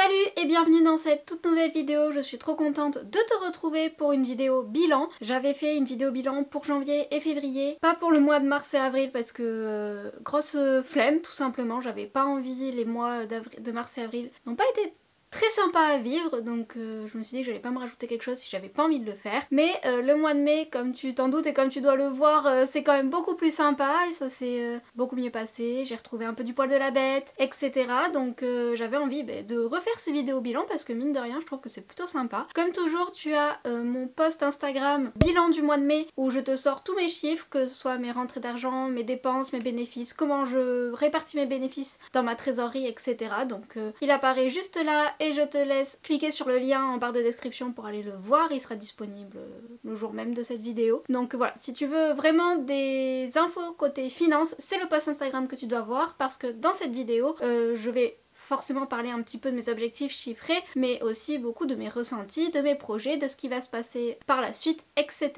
Salut et bienvenue dans cette toute nouvelle vidéo, je suis trop contente de te retrouver pour une vidéo bilan. J'avais fait une vidéo bilan pour janvier et février, pas pour le mois de mars et avril parce que grosse flemme tout simplement, j'avais pas envie, les mois de mars et avril n'ont pas été très sympa à vivre, donc je me suis dit que j'allais pas me rajouter quelque chose si j'avais pas envie de le faire. Mais le mois de mai, comme tu t'en doutes et comme tu dois le voir, c'est quand même beaucoup plus sympa et ça s'est beaucoup mieux passé. J'ai retrouvé un peu du poil de la bête, etc. Donc j'avais envie de refaire ces vidéos bilan parce que mine de rien, je trouve que c'est plutôt sympa. Comme toujours, tu as mon post Instagram bilan du mois de mai où je te sors tous mes chiffres, que ce soit mes rentrées d'argent, mes dépenses, mes bénéfices, comment je répartis mes bénéfices dans ma trésorerie, etc. Donc il apparaît juste là. Et je te laisse cliquer sur le lien en barre de description pour aller le voir, il sera disponible le jour même de cette vidéo. Donc voilà, si tu veux vraiment des infos côté finance, c'est le post Instagram que tu dois voir parce que dans cette vidéo, je vais forcément parler un petit peu de mes objectifs chiffrés, mais aussi beaucoup de mes ressentis, de mes projets, de ce qui va se passer par la suite, etc.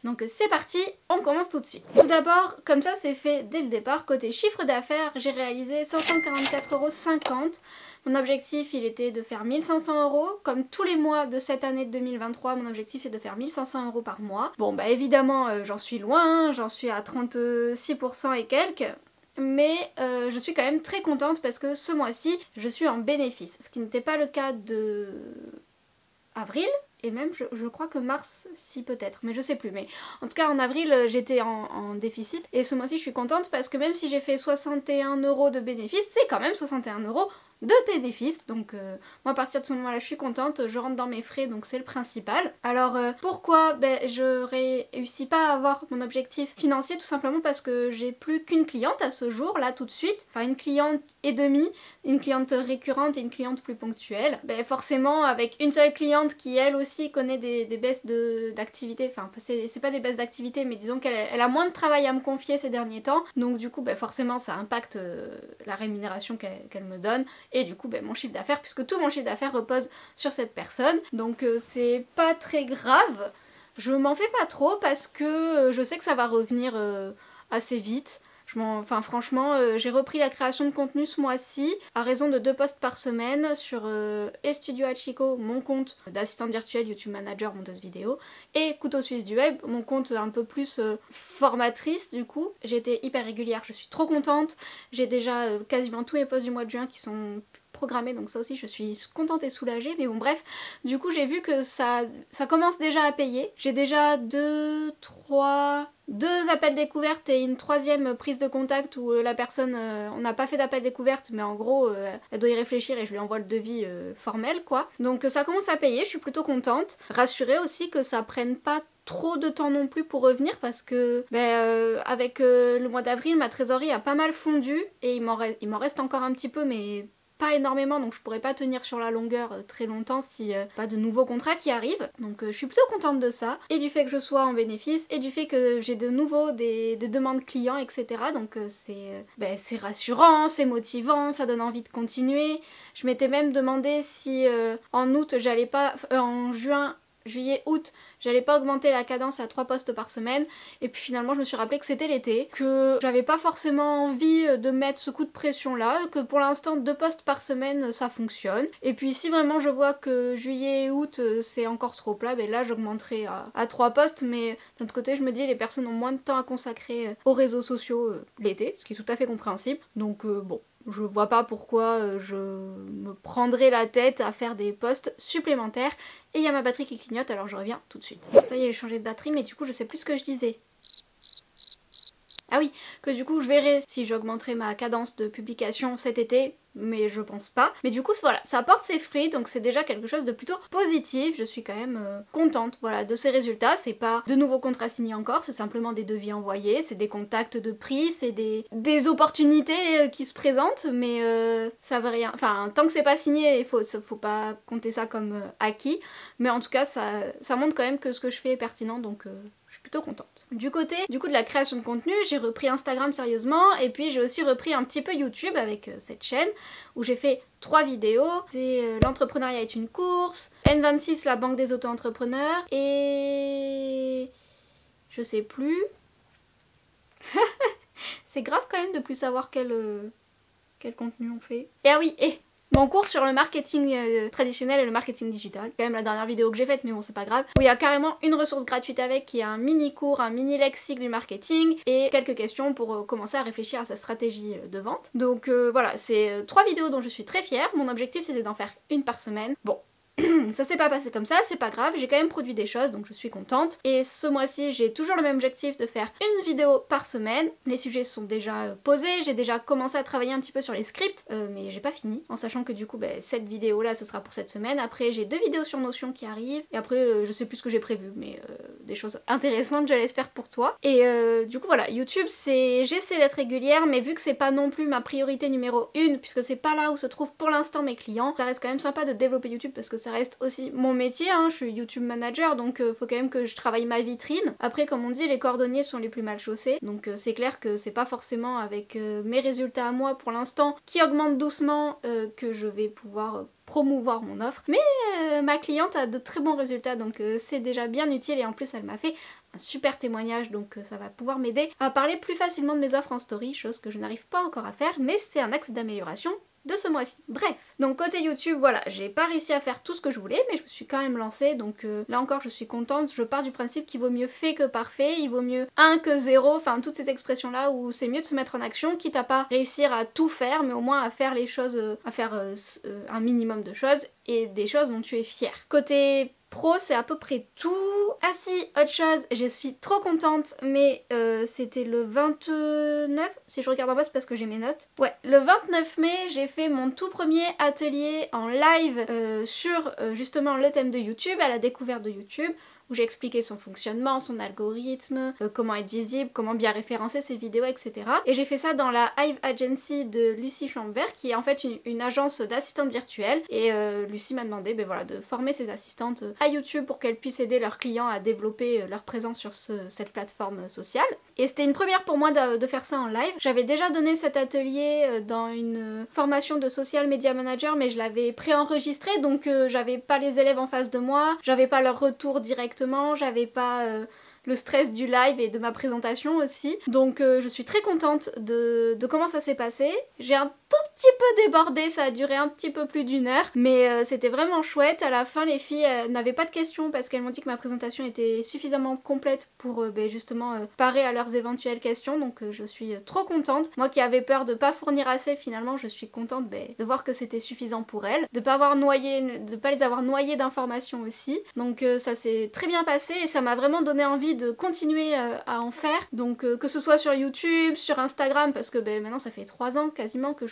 Donc c'est parti, on commence tout de suite. Tout d'abord, comme ça c'est fait dès le départ, côté chiffre d'affaires, j'ai réalisé 544,50 €. Mon objectif il était de faire 1500 €, comme tous les mois de cette année de 2023, mon objectif est de faire 1500 € par mois. Bon bah évidemment j'en suis loin, j'en suis à 36% et quelques. Mais je suis quand même très contente parce que ce mois-ci, je suis en bénéfice. Ce qui n'était pas le cas de avril, et même je crois que mars, si peut-être, mais je sais plus. Mais en tout cas en avril, j'étais en déficit. Et ce mois-ci, je suis contente parce que même si j'ai fait 61 € de bénéfice, c'est quand même 61 € de bénéfices, donc moi à partir de ce moment là je suis contente, je rentre dans mes frais donc c'est le principal. Alors pourquoi je réussis pas à avoir mon objectif financier? Tout simplement parce que j'ai plus qu'une cliente à ce jour là tout de suite, enfin une cliente et demie, une cliente récurrente et une cliente plus ponctuelle. Forcément avec une seule cliente qui elle aussi connaît des baisses d'activité, enfin c'est pas des baisses d'activité mais disons qu'elle a moins de travail à me confier ces derniers temps, donc du coup forcément ça impacte la rémunération qu'elle me donne. Et du coup mon chiffre d'affaires, puisque tout mon chiffre d'affaires repose sur cette personne. Donc c'est pas très grave, je m'en fais pas trop parce que je sais que ça va revenir assez vite. Enfin franchement, j'ai repris la création de contenu ce mois-ci à raison de 2 posts par semaine sur Studio Hachiko, mon compte d'assistante virtuelle, YouTube Manager, monteuse vidéo, et Couteau Suisse du Web, mon compte un peu plus formatrice du coup. J'ai été hyper régulière, je suis trop contente, j'ai déjà quasiment tous mes posts du mois de juin qui sont programmés, donc ça aussi je suis contente et soulagée, mais bon bref, du coup j'ai vu que ça commence déjà à payer. J'ai déjà 2 appels découvertes et une 3e prise de contact où la personne, on n'a pas fait d'appel découverte, mais en gros elle doit y réfléchir et je lui envoie le devis formel quoi. Donc ça commence à payer, je suis plutôt contente. Rassurée aussi que ça prenne pas trop de temps non plus pour revenir parce que avec le mois d'avril ma trésorerie a pas mal fondu et il m'en reste encore un petit peu mais pas énormément, donc je pourrais pas tenir sur la longueur très longtemps si pas de nouveaux contrats qui arrivent. Donc je suis plutôt contente de ça, et du fait que je sois en bénéfice, et du fait que j'ai de nouveau des demandes clients, etc. Donc c'est rassurant, c'est motivant, ça donne envie de continuer. Je m'étais même demandé si en août j'allais pas, en juillet, août, j'allais pas augmenter la cadence à 3 postes par semaine, et puis finalement je me suis rappelé que c'était l'été, que j'avais pas forcément envie de mettre ce coup de pression là, que pour l'instant 2 postes par semaine ça fonctionne, et puis si vraiment je vois que juillet et août c'est encore trop plat, là j'augmenterai à 3 postes, mais d'un autre côté je me dis les personnes ont moins de temps à consacrer aux réseaux sociaux l'été, ce qui est tout à fait compréhensible, donc bon. Je vois pas pourquoi je me prendrais la tête à faire des posts supplémentaires. Et il y a ma batterie qui clignote, alors je reviens tout de suite. Ça y est, j'ai changé de batterie, mais du coup je sais plus ce que je disais. Ah oui, que du coup je verrai si j'augmenterai ma cadence de publication cet été, mais je pense pas. Mais du coup voilà, ça porte ses fruits, donc c'est déjà quelque chose de plutôt positif. Je suis quand même contente voilà, de ces résultats. C'est pas de nouveaux contrats signés encore, c'est simplement des devis envoyés, c'est des contacts de prix, c'est des opportunités qui se présentent, mais ça veut rien. Enfin, tant que c'est pas signé, il faut pas compter ça comme acquis. Mais en tout cas, ça montre quand même que ce que je fais est pertinent, donc je suis plutôt contente. Du coup de la création de contenu, j'ai repris Instagram sérieusement, et puis j'ai aussi repris un petit peu YouTube avec cette chaîne où j'ai fait 3 vidéos. C'est l'entrepreneuriat est une course, N26 la banque des auto-entrepreneurs, et je sais plus. C'est grave quand même de plus savoir quel contenu on fait. Et ah oui, et Mon cours sur le marketing traditionnel et le marketing digital, quand même la dernière vidéo que j'ai faite, mais bon c'est pas grave, où il y a carrément une ressource gratuite avec qui est un mini cours, un mini lexique du marketing et quelques questions pour commencer à réfléchir à sa stratégie de vente. Donc voilà, c'est 3 vidéos dont je suis très fière. Mon objectif c'était d'en faire une par semaine. Bon, ça s'est pas passé comme ça, c'est pas grave, j'ai quand même produit des choses donc je suis contente. Et ce mois-ci j'ai toujours le même objectif de faire une vidéo par semaine. Les sujets sont déjà posés, j'ai déjà commencé à travailler un petit peu sur les scripts, mais j'ai pas fini, en sachant que du coup cette vidéo là ce sera pour cette semaine. Après j'ai 2 vidéos sur Notion qui arrivent, et après je sais plus ce que j'ai prévu, mais des choses intéressantes je l'espère pour toi. Et du coup voilà, YouTube j'essaie d'être régulière, mais vu que c'est pas non plus ma priorité numéro 1, puisque c'est pas là où se trouvent pour l'instant mes clients, ça reste quand même sympa de développer YouTube parce que ça reste aussi mon métier, hein. Je suis YouTube manager donc faut quand même que je travaille ma vitrine. Après comme on dit, les cordonniers sont les plus mal chaussés, donc c'est clair que c'est pas forcément avec mes résultats à moi pour l'instant qui augmentent doucement que je vais pouvoir promouvoir mon offre, mais ma cliente a de très bons résultats donc c'est déjà bien utile et en plus elle m'a fait un super témoignage donc ça va pouvoir m'aider à parler plus facilement de mes offres en story, chose que je n'arrive pas encore à faire mais c'est un axe d'amélioration de ce mois-ci. Bref, donc côté YouTube, voilà, j'ai pas réussi à faire tout ce que je voulais, mais je me suis quand même lancée, donc là encore je suis contente. Je pars du principe qu'il vaut mieux fait que parfait, il vaut mieux 1 que 0, enfin toutes ces expressions-là où c'est mieux de se mettre en action, quitte à pas réussir à tout faire, mais au moins à faire les choses, à faire un minimum de choses, et des choses dont tu es fière. Côté pro, c'est à peu près tout. Ah si, autre chose, je suis trop contente, mais c'était le 29, si je regarde en bas c'est parce que j'ai mes notes. Ouais, le 29 mai, j'ai fait mon tout premier atelier en live sur justement le thème de YouTube, à la découverte de YouTube, où j'ai expliqué son fonctionnement, son algorithme, comment être visible, comment bien référencer ses vidéos, etc. Et j'ai fait ça dans la Hive Agency de Lucie Chambert, qui est en fait une agence d'assistantes virtuelles. Et Lucie m'a demandé voilà, de former ses assistantes à YouTube pour qu'elles puissent aider leurs clients à développer leur présence sur cette plateforme sociale. Et c'était une première pour moi de faire ça en live. J'avais déjà donné cet atelier dans une formation de social media manager, mais je l'avais préenregistré, donc j'avais pas les élèves en face de moi, j'avais pas leur retour directement, j'avais pas le stress du live et de ma présentation aussi. Donc je suis très contente de comment ça s'est passé. J'ai un tout petit peu débordé, ça a duré un petit peu plus d'1 heure, mais c'était vraiment chouette. À la fin, les filles n'avaient pas de questions parce qu'elles m'ont dit que ma présentation était suffisamment complète pour justement parer à leurs éventuelles questions, donc je suis trop contente. Moi qui avais peur de pas fournir assez, finalement je suis contente de voir que c'était suffisant pour elles, de pas les avoir noyées d'informations aussi. Donc ça s'est très bien passé et ça m'a vraiment donné envie de continuer à en faire. Donc que ce soit sur YouTube, sur Instagram, parce que maintenant ça fait 3 ans quasiment que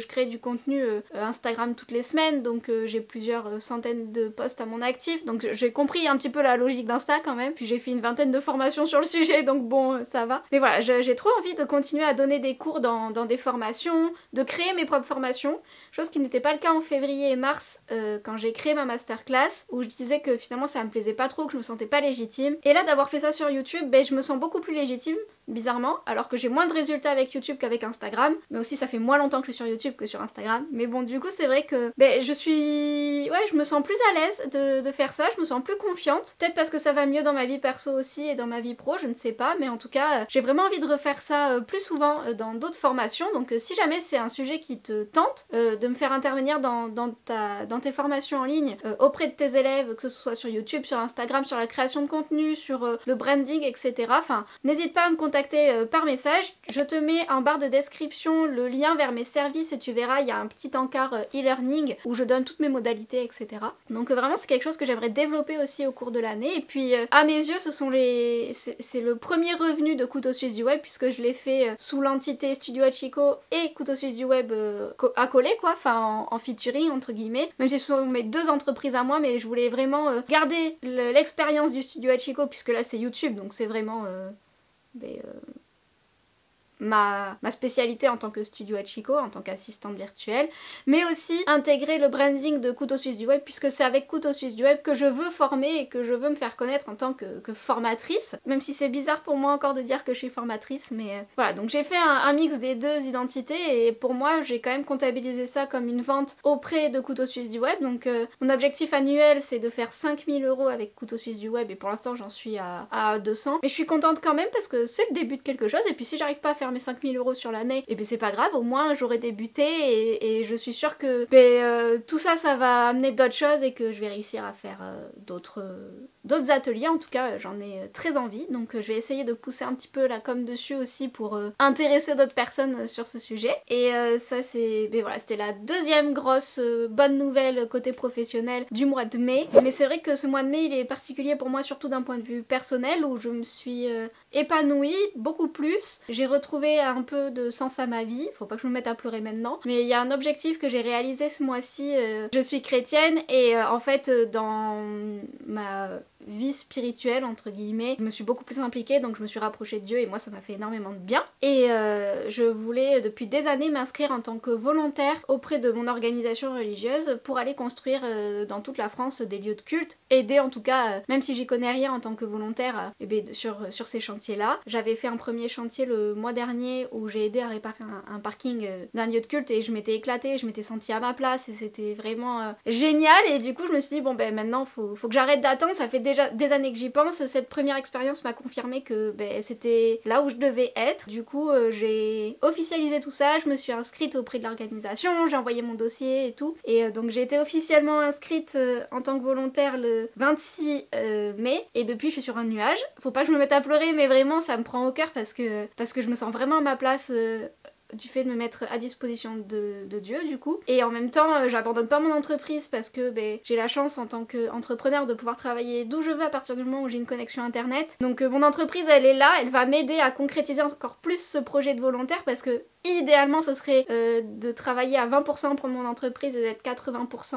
je crée du contenu Instagram toutes les semaines, donc j'ai plusieurs centaines de posts à mon actif, donc j'ai compris un petit peu la logique d'Insta quand même, puis j'ai fait une 20aine de formations sur le sujet, donc bon ça va. Mais voilà, j'ai trop envie de continuer à donner des cours dans des formations, de créer mes propres formations, chose qui n'était pas le cas en février et mars quand j'ai créé ma masterclass, où je disais que finalement ça me plaisait pas trop, que je me sentais pas légitime. Et là d'avoir fait ça sur YouTube, je me sens beaucoup plus légitime, bizarrement, alors que j'ai moins de résultats avec YouTube qu'avec Instagram, mais aussi ça fait moins longtemps que je suis sur YouTube que sur Instagram. Mais bon, du coup c'est vrai que je me sens plus à l'aise de faire ça, je me sens plus confiante, peut-être parce que ça va mieux dans ma vie perso aussi et dans ma vie pro, je ne sais pas, mais en tout cas j'ai vraiment envie de refaire ça plus souvent dans d'autres formations. Donc si jamais c'est un sujet qui te tente, de me faire intervenir dans tes formations en ligne auprès de tes élèves, que ce soit sur YouTube, sur Instagram, sur la création de contenu, sur le branding, etc. Enfin, n'hésite pas à me contacter par message. Je te mets en barre de description le lien vers mes services et tu verras, il y a un petit encart e-learning où je donne toutes mes modalités, etc. Donc vraiment c'est quelque chose que j'aimerais développer aussi au cours de l'année. Et puis à mes yeux c'est le premier revenu de Couteau Suisse du Web, puisque je l'ai fait sous l'entité Studio Hachiko et Couteau Suisse du Web accolés quoi, enfin en featuring entre guillemets, même si ce sont mes 2 entreprises à moi, mais je voulais vraiment garder l'expérience du Studio Hachiko, puisque là c'est YouTube, donc c'est vraiment ma spécialité en tant que studio Hachiko, en tant qu'assistante virtuelle, mais aussi intégrer le branding de Couteau Suisse du Web, puisque c'est avec Couteau Suisse du Web que je veux former et que je veux me faire connaître en tant que formatrice, même si c'est bizarre pour moi encore de dire que je suis formatrice, mais voilà, donc j'ai fait un mix des 2 identités, et pour moi j'ai quand même comptabilisé ça comme une vente auprès de Couteau Suisse du Web. Donc mon objectif annuel c'est de faire 5000 € avec Couteau Suisse du Web, et pour l'instant j'en suis à 200, mais je suis contente quand même parce que c'est le début de quelque chose, et puis si j'arrive pas à faire mes 5000 € sur l'année, et ben c'est pas grave, au moins j'aurai débuté et je suis sûre que tout ça, ça va amener d'autres choses et que je vais réussir à faire d'autres ateliers. En tout cas, j'en ai très envie, donc je vais essayer de pousser un petit peu la com dessus aussi pour intéresser d'autres personnes sur ce sujet. Et ça c'est, voilà, c'était la deuxième grosse bonne nouvelle côté professionnel du mois de mai. Mais c'est vrai que ce mois de mai, il est particulier pour moi, surtout d'un point de vue personnel, où je me suis épanouie beaucoup plus. J'ai retrouvé un peu de sens à ma vie, faut pas que je me mette à pleurer maintenant, mais il y a un objectif que j'ai réalisé ce mois-ci. Je suis chrétienne et en fait dans ma vie spirituelle entre guillemets, je me suis beaucoup plus impliquée, donc je me suis rapprochée de Dieu et moi ça m'a fait énormément de bien. Et je voulais depuis des années m'inscrire en tant que volontaire auprès de mon organisation religieuse pour aller construire dans toute la France des lieux de culte, aider en tout cas, même si j'y connais rien en tant que volontaire, sur ces chantiers là. J'avais fait un premier chantier le mois dernier où j'ai aidé à réparer un parking d'un lieu de culte et je m'étais éclatée, je m'étais sentie à ma place et c'était vraiment génial. Et du coup je me suis dit bon maintenant faut que j'arrête d'attendre, ça fait déjà des années que j'y pense. Cette première expérience m'a confirmé que c'était là où je devais être. Du coup j'ai officialisé tout ça, je me suis inscrite auprès de l'organisation, j'ai envoyé mon dossier et tout, et donc j'ai été officiellement inscrite en tant que volontaire le 26 mai et depuis je suis sur un nuage. Faut pas que je me mette à pleurer, mais vraiment ça me prend au cœur parce que je me sens vraiment à ma place du fait de me mettre à disposition de Dieu du coup. Et en même temps j'abandonne pas mon entreprise parce que j'ai la chance en tant qu'entrepreneur de pouvoir travailler d'où je veux à partir du moment où j'ai une connexion internet. Donc mon entreprise elle est là, elle va m'aider à concrétiser encore plus ce projet de volontaire parce que idéalement ce serait de travailler à 20% pour mon entreprise et d'être 80%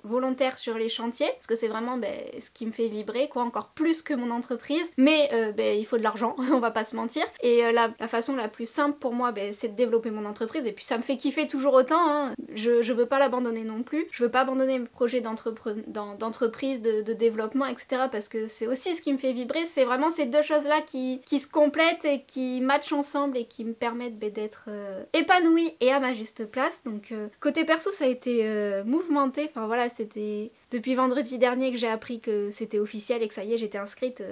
volontaire sur les chantiers parce que c'est vraiment ce qui me fait vibrer quoi, encore plus que mon entreprise. Mais il faut de l'argent, on va pas se mentir, et la façon la plus simple pour moi c'est de développer mon entreprise et puis ça me fait kiffer toujours autant hein. Je veux pas l'abandonner non plus, je veux pas abandonner mes projets d'entreprise, de développement etc. parce que c'est aussi ce qui me fait vibrer, c'est vraiment ces deux choses là qui se complètent et qui matchent ensemble et qui me permettent d'être épanouie et à ma juste place. Donc côté perso ça a été mouvementé, enfin voilà, c'était depuis vendredi dernier que j'ai appris que c'était officiel et que ça y est j'étais inscrite,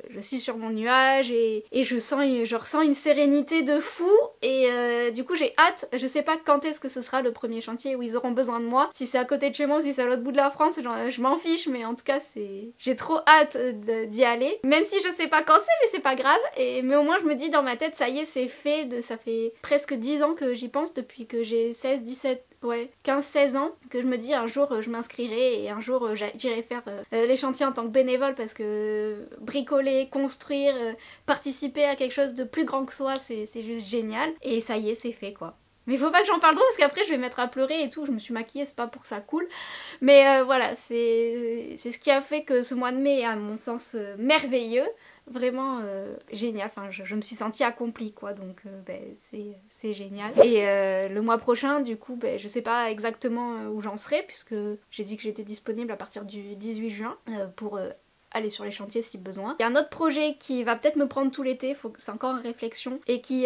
je suis sur mon nuage et je ressens une sérénité de fou et du coup j'ai hâte, je sais pas quand est-ce que ce sera le premier chantier où ils auront besoin de moi, si c'est à côté de chez moi ou si c'est à l'autre bout de la France, je m'en fiche, mais en tout cas j'ai trop hâte d'y aller, même si je sais pas quand c'est, mais c'est pas grave, mais au moins je me dis dans ma tête ça y est c'est fait, ça fait presque 10 ans que j'y pense, depuis que j'ai 16, 17, 15-16 ans, que je me dis un jour je m'inscrirai et un jour j'irai faire les chantiers en tant que bénévole parce que bricoler, construire, participer à quelque chose de plus grand que soi c'est juste génial et ça y est c'est fait quoi. Mais faut pas que j'en parle trop parce qu'après je vais me mettre à pleurer et tout, je me suis maquillée, c'est pas pour que ça coule. Mais voilà, c'est ce qui a fait que ce mois de mai est à mon sens merveilleux. Vraiment génial, enfin je me suis sentie accomplie quoi, donc c'est génial. Et le mois prochain du coup je sais pas exactement où j'en serai puisque j'ai dit que j'étais disponible à partir du 18 juin pour aller sur les chantiers si besoin. Il y a un autre projet qui va peut-être me prendre tout l'été, c'est encore en réflexion, et qui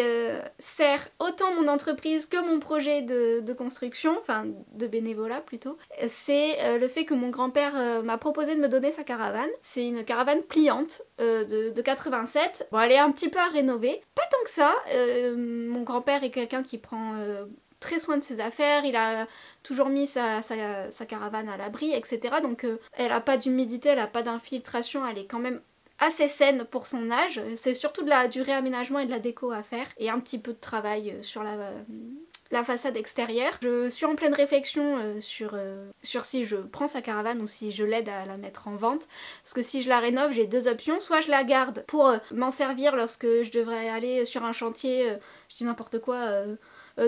sert autant mon entreprise que mon projet de construction, enfin de bénévolat plutôt. C'est le fait que mon grand-père m'a proposé de me donner sa caravane. C'est une caravane pliante de 87. Bon, elle est un petit peu à rénover, pas tant que ça. Mon grand-père est quelqu'un qui prend très soin de ses affaires, il a toujours mis sa caravane à l'abri, etc. Donc elle a pas d'humidité, elle a pas d'infiltration, elle est quand même assez saine pour son âge. C'est surtout du réaménagement et de la déco à faire, et un petit peu de travail sur la façade extérieure. Je suis en pleine réflexion sur si je prends sa caravane ou si je l'aide à la mettre en vente, parce que si je la rénove j'ai deux options, soit je la garde pour m'en servir lorsque je devrais aller sur un chantier, je dis n'importe quoi,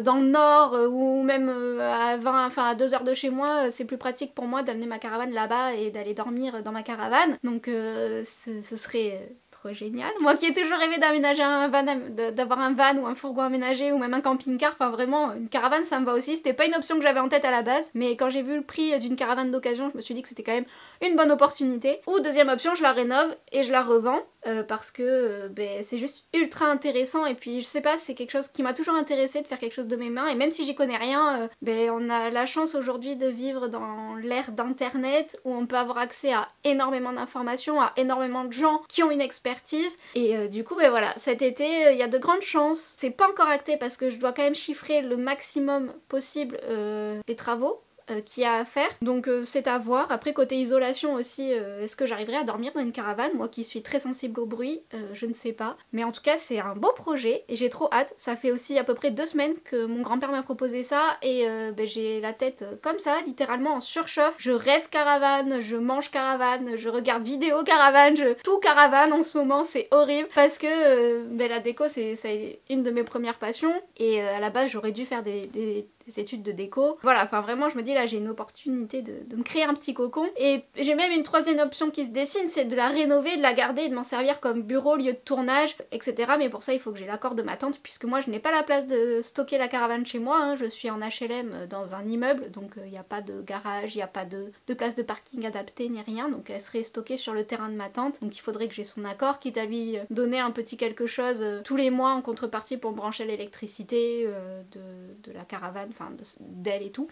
dans le nord ou même à 2 heures de chez moi, c'est plus pratique pour moi d'amener ma caravane là-bas et d'aller dormir dans ma caravane, donc ce serait trop génial. Moi qui ai toujours rêvé d'aménager un van, d'avoir un van ou un fourgon aménagé ou même un camping-car, enfin vraiment une caravane ça me va aussi, c'était pas une option que j'avais en tête à la base, mais quand j'ai vu le prix d'une caravane d'occasion je me suis dit que c'était quand même une bonne opportunité. Ou deuxième option, je la rénove et je la revends parce que c'est juste ultra intéressant, et puis je sais pas, c'est quelque chose qui m'a toujours intéressé de faire quelque chose de mes mains, et même si j'y connais rien, on a la chance aujourd'hui de vivre dans l'ère d'internet où on peut avoir accès à énormément d'informations, à énormément de gens qui ont une expertise expertise. Et du coup ben voilà, cet été il y a de grandes chances, c'est pas encore acté parce que je dois quand même chiffrer le maximum possible les travaux qu'il y a à faire, donc c'est à voir. Après côté isolation aussi, est-ce que j'arriverai à dormir dans une caravane? Moi qui suis très sensible au bruit, je ne sais pas. Mais en tout cas c'est un beau projet et j'ai trop hâte. Ça fait aussi à peu près 2 semaines que mon grand-père m'a proposé ça et ben, j'ai la tête comme ça, littéralement en surchauffe. Je rêve caravane, je mange caravane, je regarde vidéo caravane, tout caravane en ce moment, c'est horrible parce que ben, la déco c'est une de mes premières passions et à la base j'aurais dû faire des études de déco. Voilà, enfin vraiment je me dis là j'ai une opportunité de me créer un petit cocon et j'ai même une troisième option qui se dessine, c'est de la rénover, de la garder et de m'en servir comme bureau, lieu de tournage, etc. Mais pour ça il faut que j'ai l'accord de ma tante puisque moi je n'ai pas la place de stocker la caravane chez moi, hein. Je suis en HLM dans un immeuble donc il n'y a pas de garage, il n'y a pas de place de parking adaptée ni rien, donc elle serait stockée sur le terrain de ma tante, donc il faudrait que j'ai son accord, quitte à lui donner un petit quelque chose tous les mois en contrepartie pour brancher l'électricité de la caravane, enfin d'elle et tout.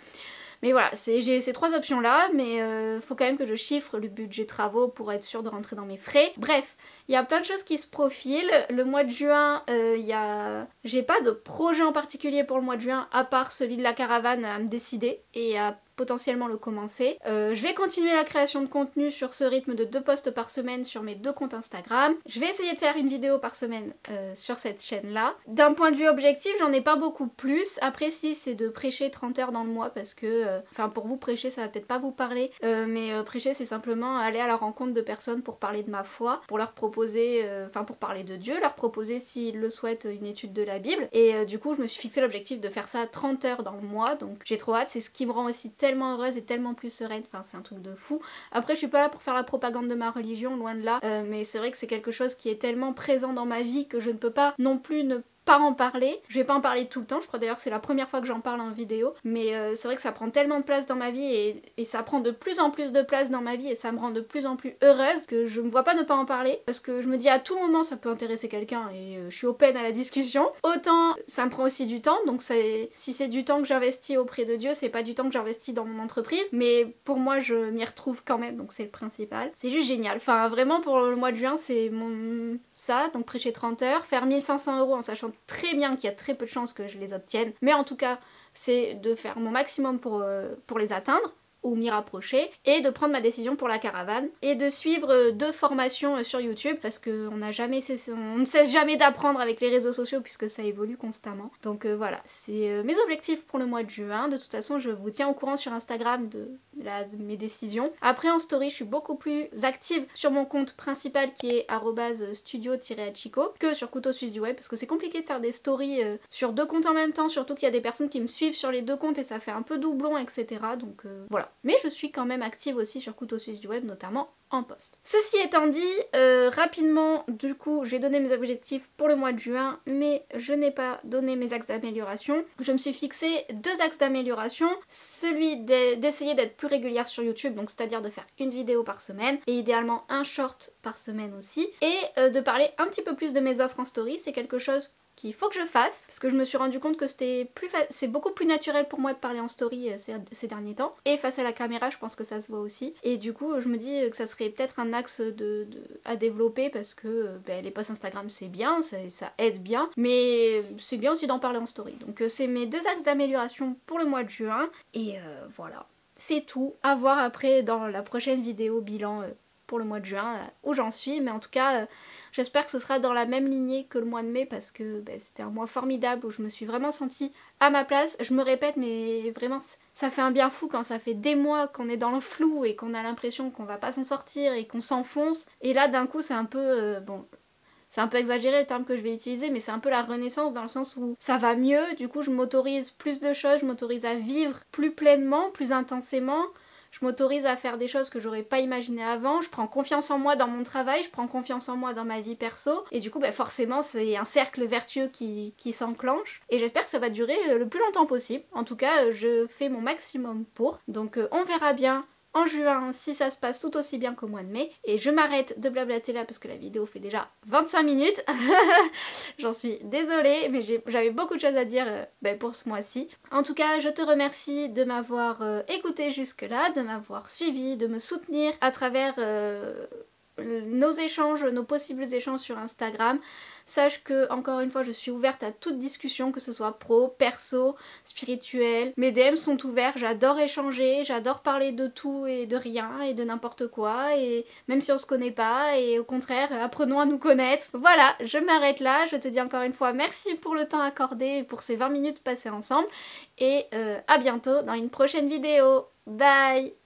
Mais voilà, j'ai ces 3 options là, mais faut quand même que je chiffre le budget travaux pour être sûre de rentrer dans mes frais. Bref, il y a plein de choses qui se profilent. Le mois de juin, j'ai pas de projet en particulier pour le mois de juin, à part celui de la caravane à me décider et à potentiellement le commencer. Je vais continuer la création de contenu sur ce rythme de 2 posts par semaine sur mes 2 comptes Instagram. Je vais essayer de faire une vidéo par semaine sur cette chaîne là. D'un point de vue objectif, j'en ai pas beaucoup plus. Après si c'est de prêcher 30 heures dans le mois parce que, enfin pour vous prêcher ça va peut-être pas vous parler, mais prêcher c'est simplement aller à la rencontre de personnes pour parler de ma foi, pour leur proposer, enfin pour parler de Dieu, leur proposer s'ils le souhaitent une étude de la Bible. Et du coup je me suis fixé l'objectif de faire ça 30 heures dans le mois, donc j'ai trop hâte, c'est ce qui me rend aussi tellement heureuse et tellement plus sereine, enfin c'est un truc de fou. Après je suis pas là pour faire la propagande de ma religion, loin de là, mais c'est vrai que c'est quelque chose qui est tellement présent dans ma vie que je ne peux pas non plus ne pas en parler. Je vais pas en parler tout le temps, je crois d'ailleurs que c'est la première fois que j'en parle en vidéo, mais c'est vrai que ça prend tellement de place dans ma vie et ça prend de plus en plus de place dans ma vie et ça me rend de plus en plus heureuse que je me vois pas ne pas en parler parce que je me dis à tout moment ça peut intéresser quelqu'un et je suis open à la discussion. Autant ça me prend aussi du temps, donc si c'est du temps que j'investis auprès de Dieu, c'est pas du temps que j'investis dans mon entreprise, mais pour moi je m'y retrouve quand même, donc c'est le principal. C'est juste génial, enfin vraiment pour le mois de juin c'est ça, donc prêcher 30 heures, faire 1500 € en sachant très bien qu'il y a très peu de chances que je les obtienne, mais en tout cas c'est de faire mon maximum pour les atteindre ou m'y rapprocher, et de prendre ma décision pour la caravane, et de suivre 2 formations sur YouTube, parce qu'on ne cesse jamais d'apprendre avec les réseaux sociaux puisque ça évolue constamment. Donc voilà, c'est mes objectifs pour le mois de juin. De toute façon je vous tiens au courant sur Instagram de mes décisions. Après en story je suis beaucoup plus active sur mon compte principal qui est @studio-hachiko que sur Couteau Suisse du Web, parce que c'est compliqué de faire des stories sur 2 comptes en même temps, surtout qu'il y a des personnes qui me suivent sur les 2 comptes et ça fait un peu doublon, etc. Donc voilà. Mais je suis quand même active aussi sur Couteau Suisse du Web, notamment en post. Ceci étant dit, rapidement, du coup, j'ai donné mes objectifs pour le mois de juin, mais je n'ai pas donné mes axes d'amélioration. Je me suis fixé 2 axes d'amélioration, celui d'essayer d'être plus régulière sur YouTube, donc c'est-à-dire de faire une vidéo par semaine, et idéalement un short par semaine aussi, et de parler un petit peu plus de mes offres en story. C'est quelque chose qu'il faut que je fasse, parce que je me suis rendu compte que c'est beaucoup plus naturel pour moi de parler en story ces derniers temps, et face à la caméra je pense que ça se voit aussi, et du coup je me dis que ça serait peut-être un axe à développer, parce que les posts Instagram c'est bien, ça aide bien, mais c'est bien aussi d'en parler en story. Donc c'est mes 2 axes d'amélioration pour le mois de juin, et voilà, c'est tout. À voir après dans la prochaine vidéo bilan pour le mois de juin, où j'en suis, mais en tout cas j'espère que ce sera dans la même lignée que le mois de mai, parce que c'était un mois formidable où je me suis vraiment sentie à ma place. Je me répète, mais vraiment ça fait un bien fou quand ça fait des mois qu'on est dans le flou et qu'on a l'impression qu'on va pas s'en sortir et qu'on s'enfonce, et là d'un coup c'est un peu c'est un peu exagéré le terme que je vais utiliser, mais c'est un peu la renaissance dans le sens où ça va mieux, du coup je m'autorise plus de choses, je m'autorise à vivre plus pleinement, plus intensément. Je m'autorise à faire des choses que j'aurais pas imaginées avant, je prends confiance en moi dans mon travail, je prends confiance en moi dans ma vie perso, et du coup forcément c'est un cercle vertueux qui s'enclenche, et j'espère que ça va durer le plus longtemps possible. En tout cas je fais mon maximum pour, donc on verra bien en juin si ça se passe tout aussi bien qu'au mois de mai, et je m'arrête de blablater là parce que la vidéo fait déjà 25 minutes. J'en suis désolée, mais j'avais beaucoup de choses à dire pour ce mois-ci. En tout cas, je te remercie de m'avoir écouté jusque là, de m'avoir suivi, de me soutenir à travers nos échanges, nos possibles échanges sur Instagram. Sache que, encore une fois, je suis ouverte à toute discussion, que ce soit pro, perso, spirituel. Mes DM sont ouverts, j'adore échanger, j'adore parler de tout et de rien et de n'importe quoi, et même si on se connaît pas, et au contraire, apprenons à nous connaître. Voilà, je m'arrête là, je te dis encore une fois merci pour le temps accordé et pour ces 20 minutes passées ensemble, et à bientôt dans une prochaine vidéo. Bye!